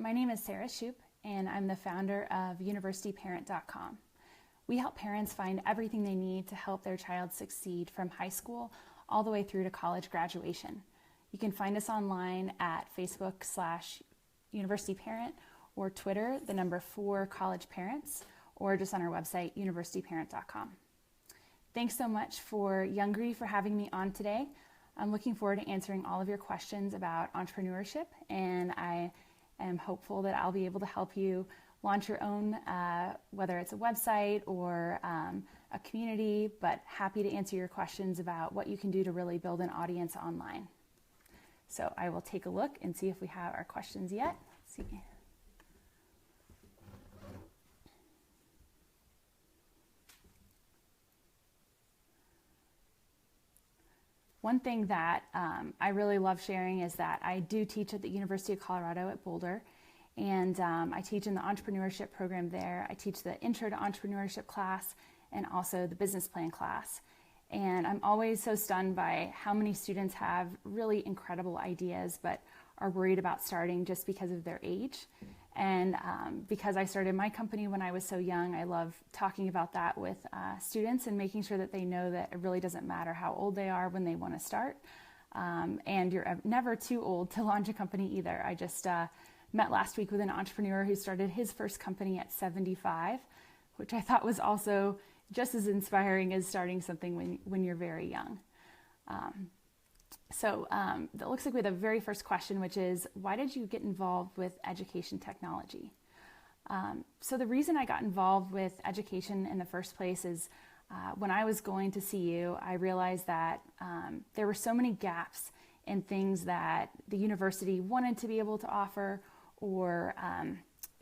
My name is Sarah Schupp, and I'm the founder of universityparent.com. We help parents find everything they need to help their child succeed from high school all the way through to college graduation. You can find us online at Facebook/universityparent or Twitter, the number 4 college parents, or just on our website, universityparent.com. Thanks so much for Youngry for having me on today. I'm looking forward to answering all of your questions about entrepreneurship, and I am hopeful that I'll be able to help you launch your own, whether it's a website or a community, but happy to answer your questions about what you can do to really build an audience online. So I will take a look and see if we have our questions yet. Let's see. One thing that I really love sharing is that I do teach at the University of Colorado at Boulder, and I teach in the entrepreneurship program there. I teach the Intro to Entrepreneurship class and also the business plan class. And I'm always so stunned by how many students have really incredible ideas but are worried about starting just because of their age. And because I started my company when I was so young, I love talking about that with students and making sure that they know that it really doesn't matter how old they are when they want to start. And you're never too old to launch a company either. I just met last week with an entrepreneur who started his first company at 75, which I thought was also just as inspiring as starting something when you're very young. So it looks like we have the very first question, which is, why did you get involved with education technology? So the reason I got involved with education in the first place is when I was going to CU, I realized that there were so many gaps in things that the university wanted to be able to offer, or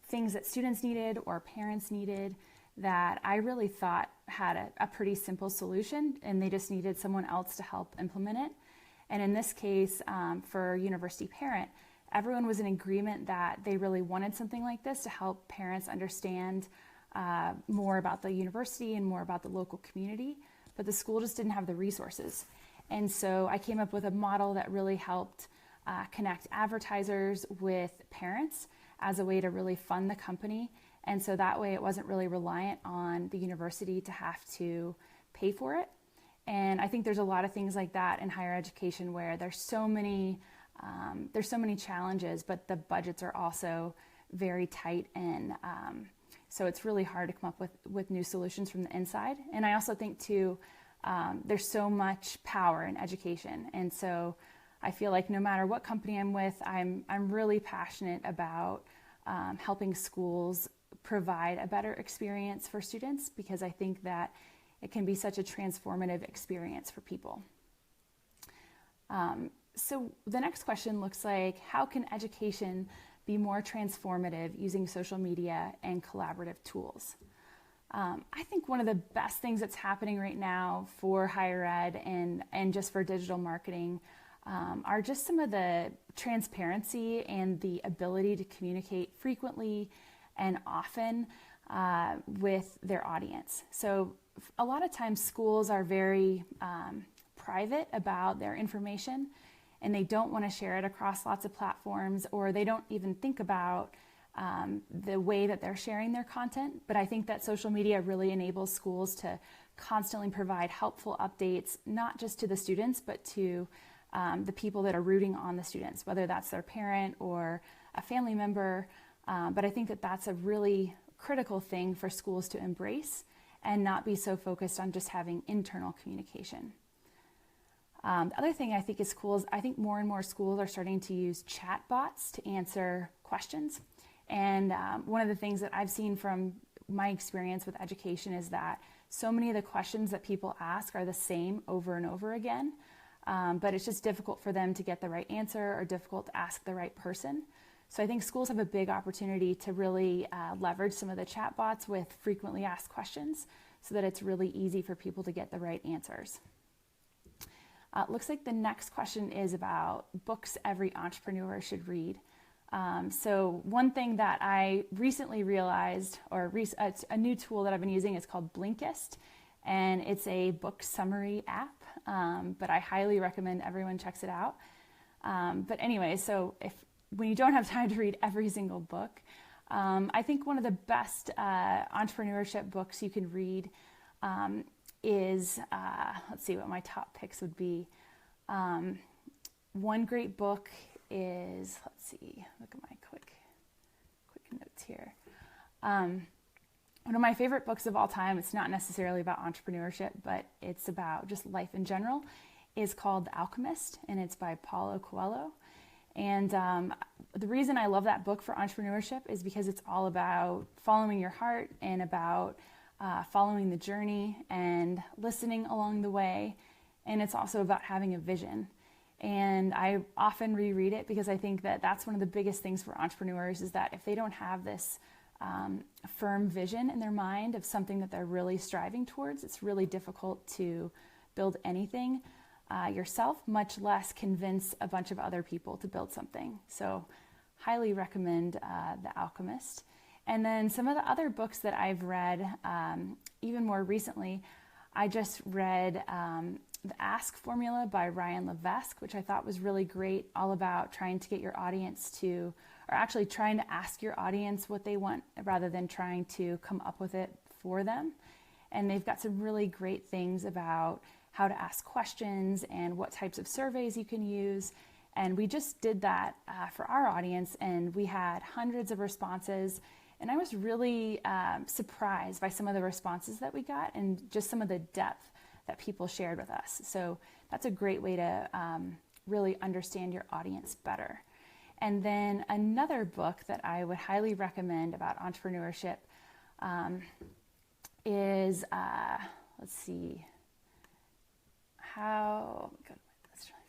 things that students needed or parents needed, that I really thought had a pretty simple solution, and they just needed someone else to help implement it. And in this case, for University Parent, everyone was in agreement that they really wanted something like this to help parents understand more about the university and more about the local community, but the school just didn't have the resources. And so I came up with a model that really helped connect advertisers with parents as a way to really fund the company. And so that way it wasn't really reliant on the university to have to pay for it. And I think there's a lot of things like that in higher education where there's so many challenges, but the budgets are also very tight, and so it's really hard to come up with new solutions from the inside. And I also think too, there's so much power in education, and so I feel like no matter what company I'm with, I'm really passionate about helping schools provide a better experience for students, because I think that it can be such a transformative experience for people. So the next question looks like, how can education be more transformative using social media and collaborative tools? I think one of the best things that's happening right now for higher ed and just for digital marketing are just some of the transparency and the ability to communicate frequently and often with their audience. So a lot of times schools are very private about their information, and they don't want to share it across lots of platforms, or they don't even think about the way that they're sharing their content. But I think that social media really enables schools to constantly provide helpful updates, not just to the students, but to the people that are rooting on the students, whether that's their parent or a family member. But I think that that's a really critical thing for schools to embrace and not be so focused on just having internal communication. The other thing I think is cool is I think more and more schools are starting to use chat bots to answer questions. And one of the things that I've seen from my experience with education is that so many of the questions that people ask are the same over and over again, but it's just difficult for them to get the right answer or difficult to ask the right person. So I think schools have a big opportunity to really leverage some of the chat bots with frequently asked questions so that it's really easy for people to get the right answers. Looks like the next question is about books every entrepreneur should read. So one thing that I recently realized, or a new tool that I've been using, is called Blinkist, and it's a book summary app, but I highly recommend everyone checks it out. But anyway, so when you don't have time to read every single book, I think one of the best entrepreneurship books you can read is, let's see what my top picks would be. One great book is, let's see, look at my quick notes here. One of my favorite books of all time, it's not necessarily about entrepreneurship, but it's about just life in general, is called The Alchemist, and it's by Paulo Coelho. And the reason I love that book for entrepreneurship is because it's all about following your heart and about following the journey and listening along the way. And it's also about having a vision. And I often reread it because I think that that's one of the biggest things for entrepreneurs is that if they don't have this firm vision in their mind of something that they're really striving towards, it's really difficult to build anything yourself, much less convince a bunch of other people to build something. So highly recommend The Alchemist. And then some of the other books that I've read, even more recently, I just read The Ask Formula by Ryan Levesque, which I thought was really great, all about trying to get your audience to, or actually trying to ask your audience what they want rather than trying to come up with it for them. And they've got some really great things about how to ask questions and what types of surveys you can use. And we just did that for our audience, and we had hundreds of responses. And I was really surprised by some of the responses that we got and just some of the depth that people shared with us. So that's a great way to really understand your audience better. And then another book that I would highly recommend about entrepreneurship is, let's see, that's really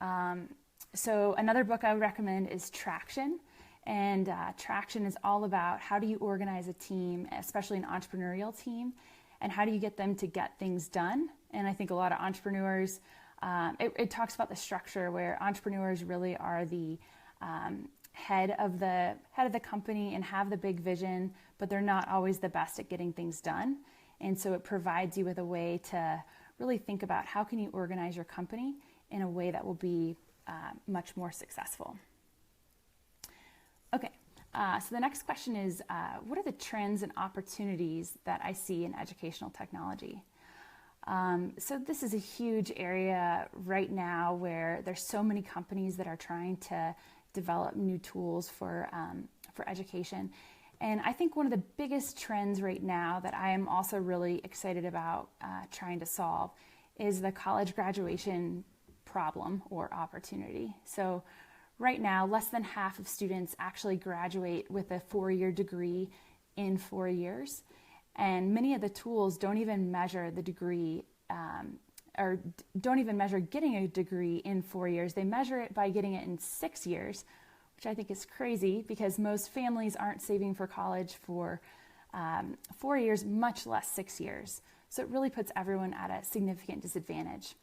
fast. So another book I would recommend is Traction. And Traction is all about how do you organize a team, especially an entrepreneurial team, and how do you get them to get things done. And I think a lot of entrepreneurs, it talks about the structure where entrepreneurs really are the head of the company and have the big vision, but they're not always the best at getting things done. And so it provides you with a way to really think about how can you organize your company in a way that will be much more successful. Okay, so the next question is, what are the trends and opportunities that I see in educational technology? So this is a huge area right now where there's so many companies that are trying to develop new tools for education. And I think one of the biggest trends right now that I am also really excited about trying to solve is the college graduation problem or opportunity. So right now, less than half of students actually graduate with a 4-year degree in 4 years. And many of the tools don't even measure the degree or don't even measure getting a degree in 4 years. They measure it by getting it in 6 years, which I think is crazy because most families aren't saving for college for 4 years, much less 6 years. So it really puts everyone at a significant disadvantage.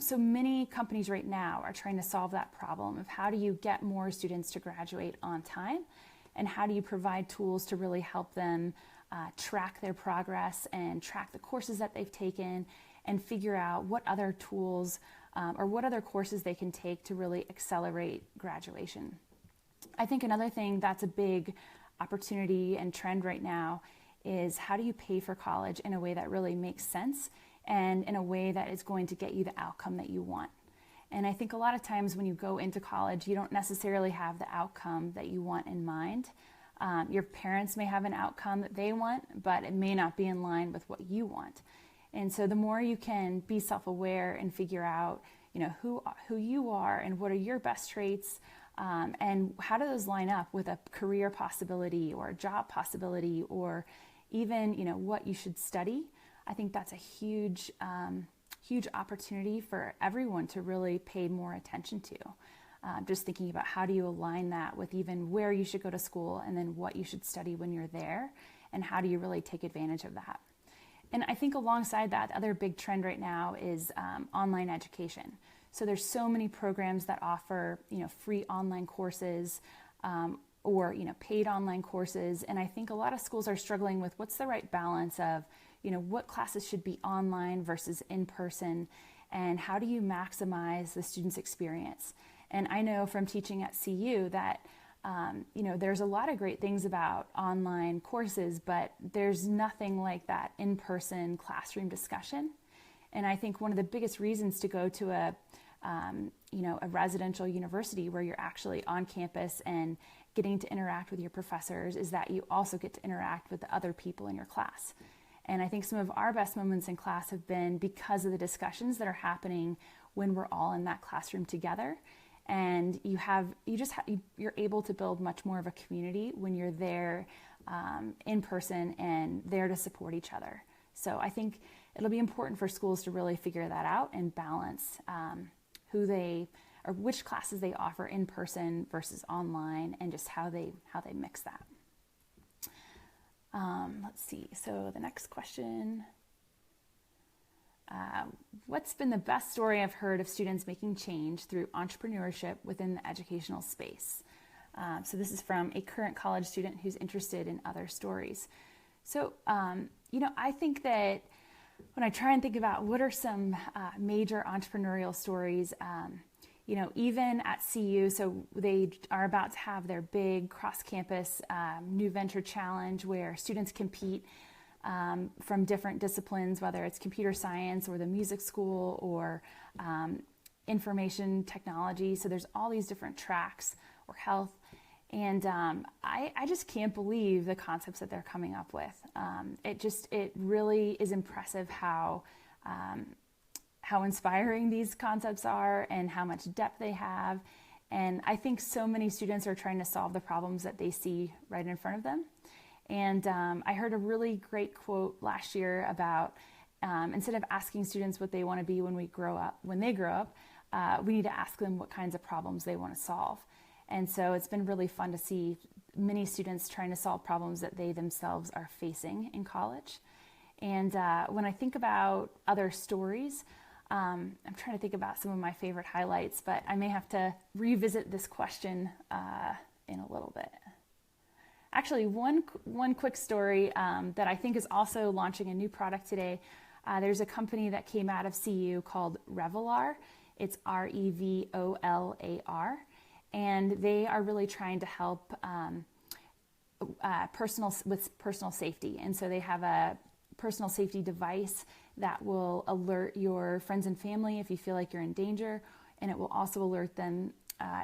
So many companies right now are trying to solve that problem of how do you get more students to graduate on time, and how do you provide tools to really help them track their progress and track the courses that they've taken and figure out what other tools or what other courses they can take to really accelerate graduation. I think another thing that's a big opportunity and trend right now is how do you pay for college in a way that really makes sense and in a way that is going to get you the outcome that you want. And I think a lot of times when you go into college, you don't necessarily have the outcome that you want in mind. Your parents may have an outcome that they want, but it may not be in line with what you want. And so the more you can be self-aware and figure out, who you are and what are your best traits, and how do those line up with a career possibility or a job possibility, or even, what you should study. I think that's a huge opportunity for everyone to really pay more attention to. Just thinking about how do you align that with even where you should go to school and then what you should study when you're there, and how do you really take advantage of that. And I think alongside that, the other big trend right now is online education. So there's so many programs that offer, free online courses or, paid online courses. And I think a lot of schools are struggling with what's the right balance of, what classes should be online versus in person. and how do you maximize the student's experience? And I know from teaching at CU that there's a lot of great things about online courses, but there's nothing like that in-person classroom discussion. And I think one of the biggest reasons to go to a residential university where you're actually on campus and getting to interact with your professors is that you also get to interact with the other people in your class. And I think some of our best moments in class have been because of the discussions that are happening when we're all in that classroom together. And you're able to build much more of a community when you're there in person and there to support each other. So I think it'll be important for schools to really figure that out and balance which classes they offer in person versus online, and just how they mix that. Let's see. So the next question. What's been the best story I've heard of students making change through entrepreneurship within the educational space? So this is from a current college student who's interested in other stories. So, I think that when I try and think about what are some major entrepreneurial stories, even at CU, so they are about to have their big cross-campus new venture challenge where students compete from different disciplines, whether it's computer science or the music school or information technology. So there's all these different tracks, or health. And I just can't believe the concepts that they're coming up with. It really is impressive how inspiring these concepts are and how much depth they have. And I think so many students are trying to solve the problems that they see right in front of them. And I heard a really great quote last year about instead of asking students what they want to be when they grow up, we need to ask them what kinds of problems they want to solve. And so it's been really fun to see many students trying to solve problems that they themselves are facing in college. And when I think about other stories, I'm trying to think about some of my favorite highlights, but I may have to revisit this question in a little bit. Actually, one quick story that I think is also launching a new product today. There's a company that came out of CU called Revolar. It's Revolar. And they are really trying to help with personal safety. And so they have a personal safety device that will alert your friends and family if you feel like you're in danger, and it will also alert them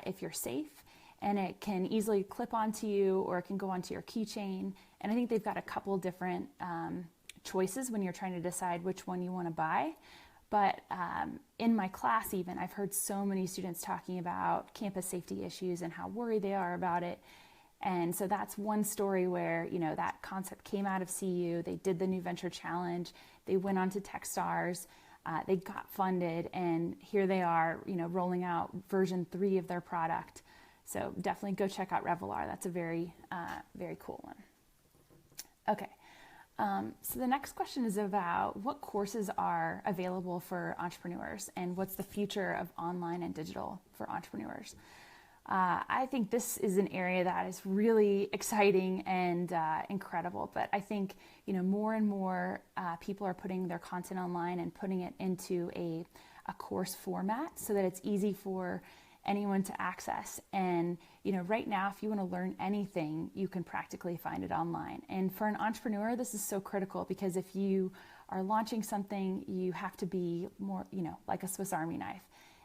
if you're safe. And it can easily clip onto you, or it can go onto your keychain. And I think they've got a couple different choices when you're trying to decide which one you want to buy. But in my class even, I've heard so many students talking about campus safety issues and how worried they are about it. And so that's one story where, that concept came out of CU. They did the New Venture Challenge. They went on to Techstars. They got funded, and here they are, rolling out version 3 of their product. So definitely go check out Revolar. That's a very, very cool one. Okay. So the next question is about what courses are available for entrepreneurs and what's the future of online and digital for entrepreneurs. I think this is an area that is really exciting and incredible, but I think more and more people are putting their content online and putting it into a course format so that it's easy for anyone to access. And right now, if you want to learn anything, you can practically find it online. And for an entrepreneur, this is so critical, because if you are launching something, you have to be more, like a Swiss Army knife.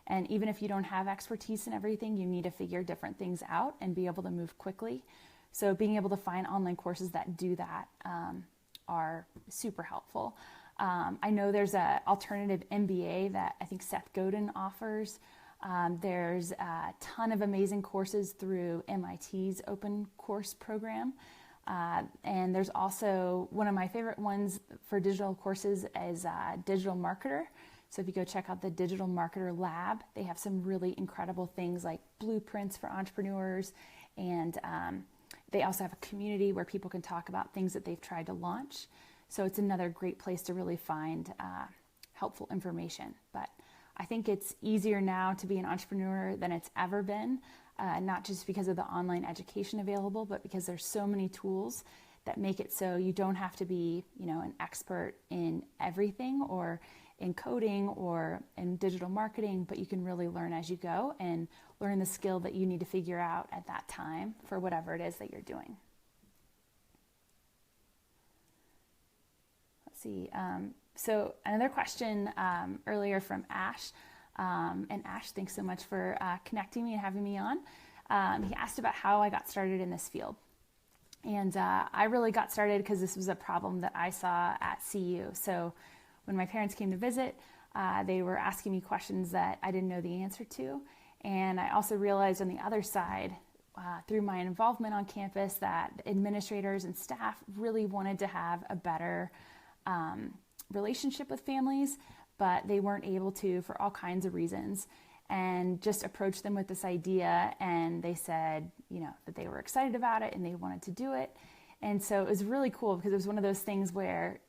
And even if you don't have expertise in everything, you need to figure different things out and be able to move quickly. So being able to find online courses that do that are super helpful. I know there's an alternative MBA that I think Seth Godin offers. There's a ton of amazing courses through MIT's open course program. And there's also one of my favorite ones for digital courses is Digital Marketer. So if you go check out the Digital Marketer Lab, they have some really incredible things like blueprints for entrepreneurs. And they also have a community where people can talk about things that they've tried to launch. So it's another great place to really find helpful information. But I think it's easier now to be an entrepreneur than it's ever been, not just because of the online education available, but because there's so many tools that make it so you don't have to be, an expert in everything or in coding or in digital marketing, but you can really learn as you go and learn the skill that you need to figure out at that time for whatever it is that you're doing. Let's see. So another question earlier from Ash, and Ash, thanks so much for connecting me and having me on. He asked about how I got started in this field. And I really got started because this was a problem that I saw at CU. So when my parents came to visit, they were asking me questions that I didn't know the answer to. And I also realized on the other side, through my involvement on campus, that administrators and staff really wanted to have a better relationship with families, but they weren't able to for all kinds of reasons. And just approached them with this idea, and they said, that they were excited about it and they wanted to do it. And so it was really cool because it was one of those things where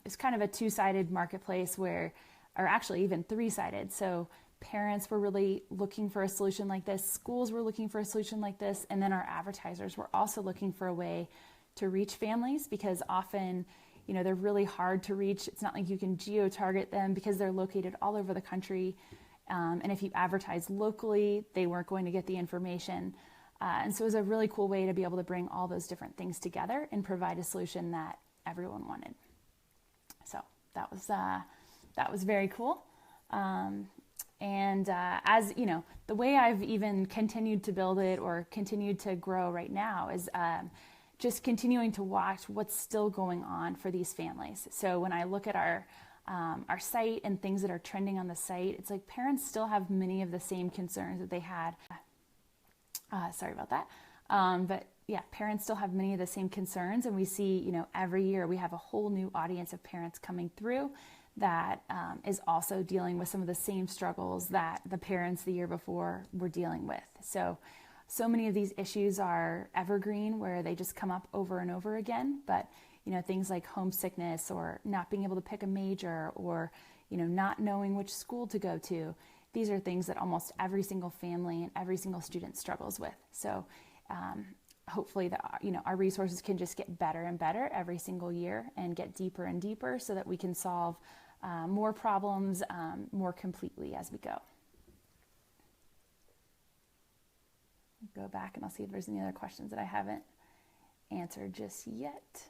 it's kind of a two-sided marketplace or actually even three-sided. So parents were really looking for a solution like this, schools were looking for a solution like this, and then our advertisers were also looking for a way to reach families, because often, they're really hard to reach. It's not like you can geo-target them because they're located all over the country. And if you advertise locally, they weren't going to get the information. And so it was a really cool way to be able to bring all those different things together and provide a solution that everyone wanted. So that was very cool. As the way I've even continued to build it or continued to grow right now is just continuing to watch what's still going on for these families. So when I look at our site and things that are trending on the site, it's like parents still have many of the same concerns that they had. Sorry about that. But yeah, parents still have many of the same concerns, and we see, every year we have a whole new audience of parents coming through that is also dealing with some of the same struggles that the parents the year before were dealing with. So many of these issues are evergreen, where they just come up over and over again, but things like homesickness or not being able to pick a major or, not knowing which school to go to. These are things that almost every single family and every single student struggles with. So hopefully our resources can just get better and better every single year and get deeper and deeper so that we can solve more problems more completely as we go. Go back and I'll see if there's any other questions that I haven't answered just yet.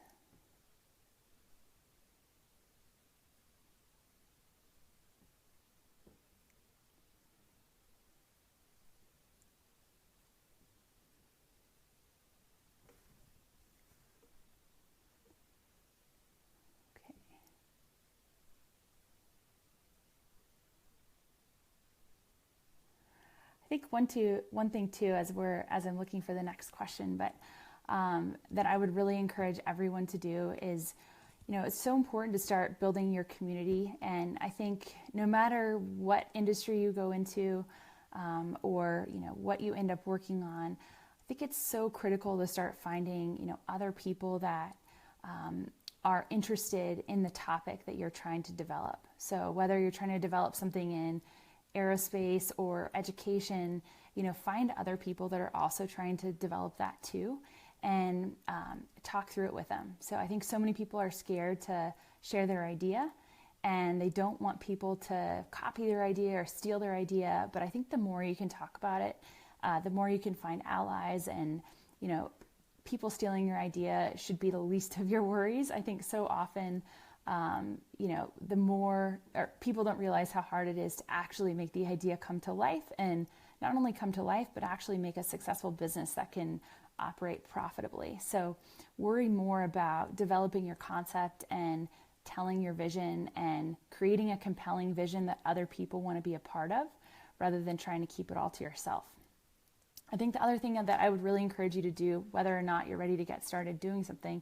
I think one thing too, as I'm looking for the next question, but that I would really encourage everyone to do is, it's so important to start building your community. And I think no matter what industry you go into, or what you end up working on, I think it's so critical to start finding other people that are interested in the topic that you're trying to develop. So whether you're trying to develop something in aerospace or education, find other people that are also trying to develop that too, and talk through it with them. So I think so many people are scared to share their idea, and they don't want people to copy their idea or steal their idea. But I think the more you can talk about it, the more you can find allies, and people stealing your idea should be the least of your worries. I think so often the more people don't realize how hard it is to actually make the idea come to life, and not only come to life, but actually make a successful business that can operate profitably. So worry more about developing your concept and telling your vision and creating a compelling vision that other people want to be a part of, rather than trying to keep it all to yourself. I think the other thing that I would really encourage you to do, whether or not you're ready to get started doing something,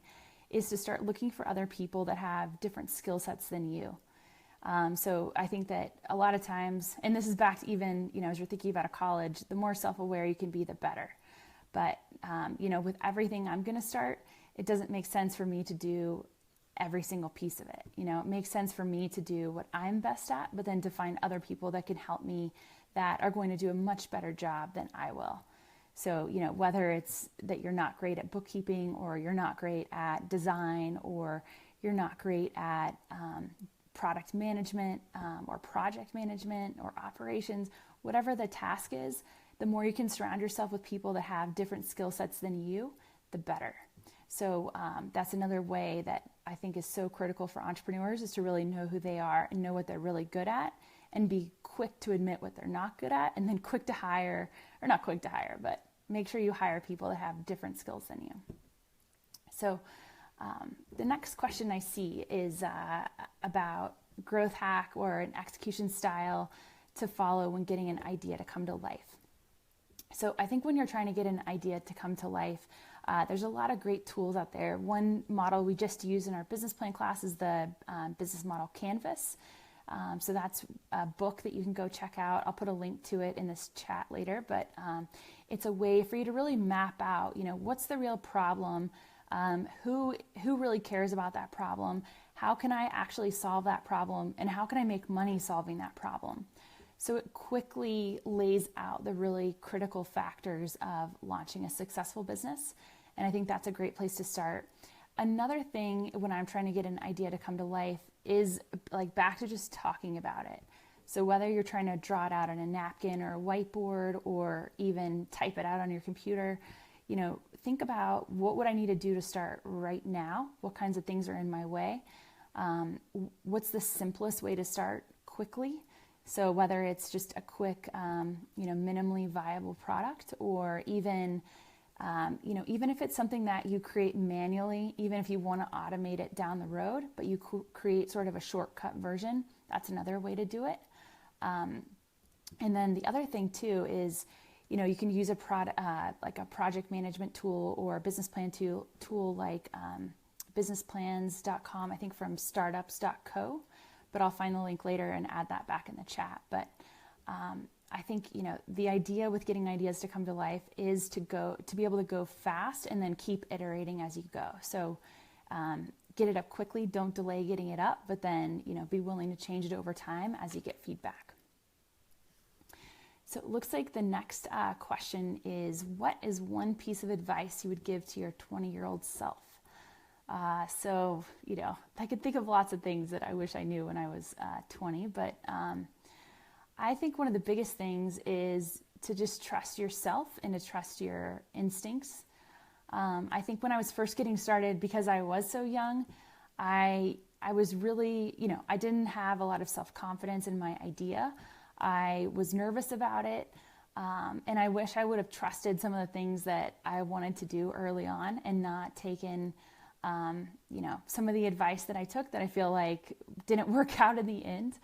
is to start looking for other people that have different skill sets than you. So I think that a lot of times, and this is back to even, as you're thinking about a college, the more self-aware you can be, the better. But, with everything I'm going to start, it doesn't make sense for me to do every single piece of it. It makes sense for me to do what I'm best at, but then to find other people that can help me that are going to do a much better job than I will. So, whether it's that you're not great at bookkeeping, or you're not great at design, or you're not great at product management or project management or operations, whatever the task is, the more you can surround yourself with people that have different skill sets than you, the better. So that's another way that I think is so critical for entrepreneurs, is to really know who they are and know what they're really good at, and be quick to admit what they're not good at, and then quick to hire, or not quick to hire, but make sure you hire people that have different skills than you. So the next question I see is about growth hack or an execution style to follow when getting an idea to come to life. So I think when you're trying to get an idea to come to life, there's a lot of great tools out there. One model we just use in our business plan class is the business model canvas. So that's a book that you can go check out. I'll put a link to it in this chat later, but it's a way for you to really map out, what's the real problem, who really cares about that problem, how can I actually solve that problem, and how can I make money solving that problem. So it quickly lays out the really critical factors of launching a successful business. And I think that's a great place to start. Another thing when I'm trying to get an idea to come to life is like back to just talking about it. So whether you're trying to draw it out on a napkin or a whiteboard, or even type it out on your computer, think about, what would I need to do to start right now? What kinds of things are in my way? What's the simplest way to start quickly? So whether it's just a quick, minimally viable product, or even, even if it's something that you create manually, even if you want to automate it down the road, but you create sort of a shortcut version, that's another way to do it. And then the other thing too is, you can use a project management tool or a business plan tool like businessplans.com, I think from startups.co. But I'll find the link later and add that back in the chat. But I think, the idea with getting ideas to come to life is to be able to go fast and then keep iterating as you go. So get it up quickly, don't delay getting it up, but then, be willing to change it over time as you get feedback. So it looks like the next question is, what is one piece of advice you would give to your 20-year-old self? So, I could think of lots of things that I wish I knew when I was 20, but I think one of the biggest things is to just trust yourself and to trust your instincts. I think when I was first getting started, because I was so young, I was really, I didn't have a lot of self-confidence in my idea. I was nervous about it. And I wish I would have trusted some of the things that I wanted to do early on, and not taken some of the advice that I took that I feel like didn't work out in the end.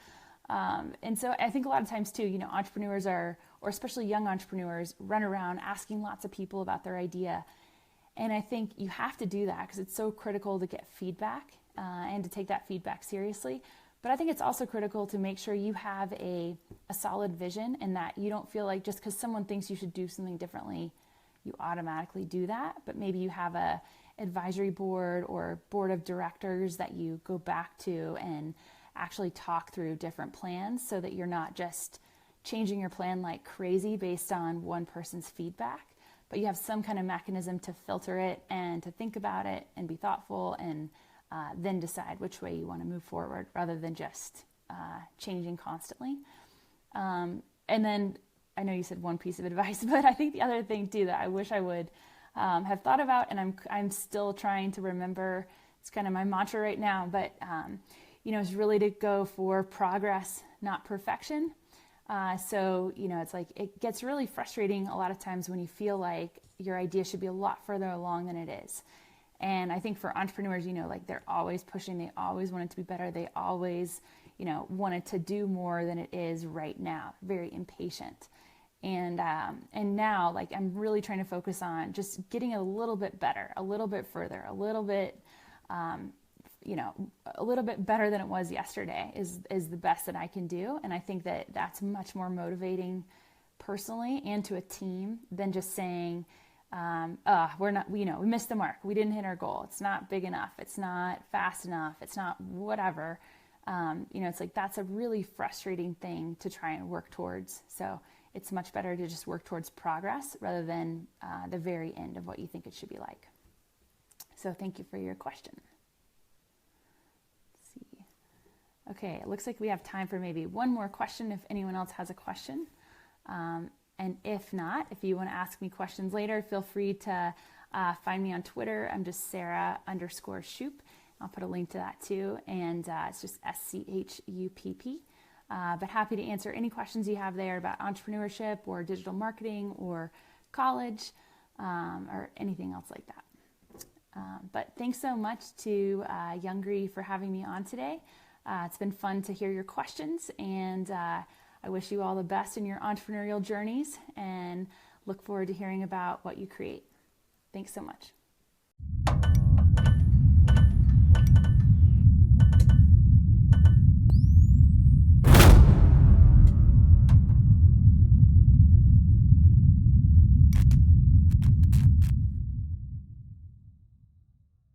And so I think a lot of times too, entrepreneurs or especially young entrepreneurs, run around asking lots of people about their idea. And I think you have to do that because it's so critical to get feedback and to take that feedback seriously. But I think it's also critical to make sure you have a solid vision, and that you don't feel like just because someone thinks you should do something differently, you automatically do that. But maybe you have a advisory board or board of directors that you go back to and actually talk through different plans, so that you're not just changing your plan like crazy based on one person's feedback, but you have some kind of mechanism to filter it and to think about it and be thoughtful, and then decide which way you want to move forward, rather than just changing constantly. And then I know you said one piece of advice, but I think the other thing too that I wish I would have thought about, and I'm still trying to remember, it's kind of my mantra right now, but is really to go for progress, not perfection. So it's like, it gets really frustrating a lot of times when you feel like your idea should be a lot further along than it is. And I think for entrepreneurs, they're always pushing, they always want it to be better. They always, want it to do more than it is right now. Very impatient. And now, I'm really trying to focus on just getting a little bit better, a little bit further, a little bit, a little bit better than it was yesterday is the best that I can do. And I think that that's much more motivating personally and to a team than just saying, we're not, we missed the mark. We didn't hit our goal. It's not big enough. It's not fast enough. It's not whatever. It's like, that's a really frustrating thing to try and work towards. So it's much better to just work towards progress rather than the very end of what you think it should be like. So thank you for your question. Let's see. Okay, it looks like we have time for maybe one more question if anyone else has a question. And if not, if you want to ask me questions later, feel free to find me on Twitter. I'm just Sarah_Schupp. I'll put a link to that too. And it's just SCHUPP. But happy to answer any questions you have there about entrepreneurship or digital marketing or college or anything else like that. But thanks so much to Youngry for having me on today. It's been fun to hear your questions, and I wish you all the best in your entrepreneurial journeys and look forward to hearing about what you create. Thanks so much.